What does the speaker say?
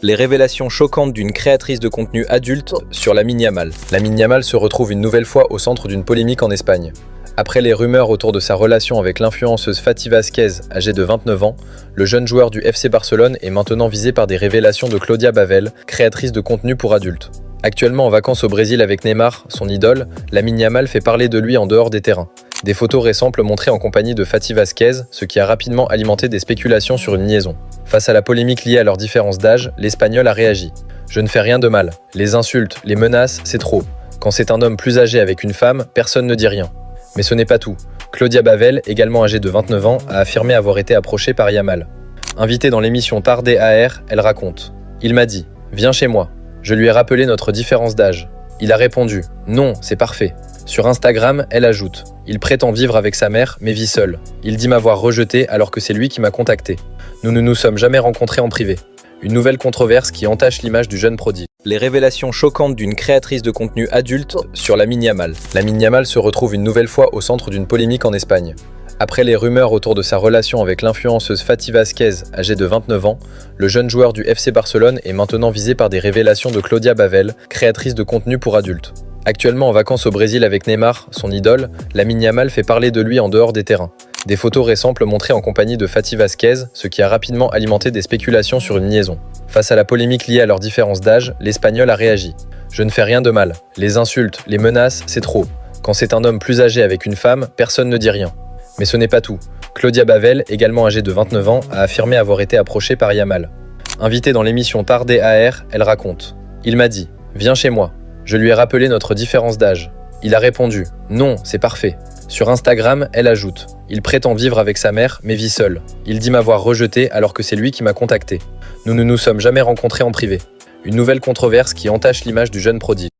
Les révélations choquantes d'une créatrice de contenu adulte sur Lamine Yamal. Lamine Yamal se retrouve une nouvelle fois au centre d'une polémique en Espagne. Après les rumeurs autour de sa relation avec l'influenceuse Fati Vasquez, âgée de 29 ans, le jeune joueur du FC Barcelone est maintenant visé par des révélations de Claudia Bavel, créatrice de contenu pour adultes. Actuellement en vacances au Brésil avec Neymar, son idole, Lamine Yamal fait parler de lui en dehors des terrains. Des photos récentes le montraient en compagnie de Fati Vasquez, ce qui a rapidement alimenté des spéculations sur une liaison. Face à la polémique liée à leur différence d'âge, l'Espagnol a réagi. « Je ne fais rien de mal. Les insultes, les menaces, c'est trop. Quand c'est un homme plus âgé avec une femme, personne ne dit rien. » Mais ce n'est pas tout. Claudia Bavel, également âgée de 29 ans, a affirmé avoir été approchée par Yamal. Invitée dans l'émission Tardé AR, elle raconte « Il m'a dit « Viens chez moi ». Je lui ai rappelé notre différence d'âge. Il a répondu « Non, c'est parfait ». Sur Instagram, elle ajoute « Il prétend vivre avec sa mère, mais vit seul. Il dit m'avoir rejeté alors que c'est lui qui m'a contacté. Nous ne nous sommes jamais rencontrés en privé. » Une nouvelle controverse qui entache l'image du jeune prodige. Les révélations choquantes d'une créatrice de contenu adulte sur Lamine Yamal. Lamine Yamal se retrouve une nouvelle fois au centre d'une polémique en Espagne. Après les rumeurs autour de sa relation avec l'influenceuse Fati Vasquez, âgée de 29 ans, le jeune joueur du FC Barcelone est maintenant visé par des révélations de Claudia Bavel, créatrice de contenu pour adultes. Actuellement en vacances au Brésil avec Neymar, son idole, Lamine Yamal fait parler de lui en dehors des terrains. Des photos récentes le montraient en compagnie de Fati Vasquez, ce qui a rapidement alimenté des spéculations sur une liaison. Face à la polémique liée à leur différence d'âge, l'Espagnol a réagi. « Je ne fais rien de mal. Les insultes, les menaces, c'est trop. Quand c'est un homme plus âgé avec une femme, personne ne dit rien. » Mais ce n'est pas tout. Claudia Bavel, également âgée de 29 ans, a affirmé avoir été approchée par Yamal. Invitée dans l'émission Tardé AR, elle raconte « Il m'a dit « Viens chez moi ». Je lui ai rappelé notre différence d'âge. Il a répondu « Non, c'est parfait ». Sur Instagram, elle ajoute « Il prétend vivre avec sa mère, mais vit seul. Il dit m'avoir rejeté alors que c'est lui qui m'a contacté. Nous ne nous sommes jamais rencontrés en privé. » Une nouvelle controverse qui entache l'image du jeune prodige.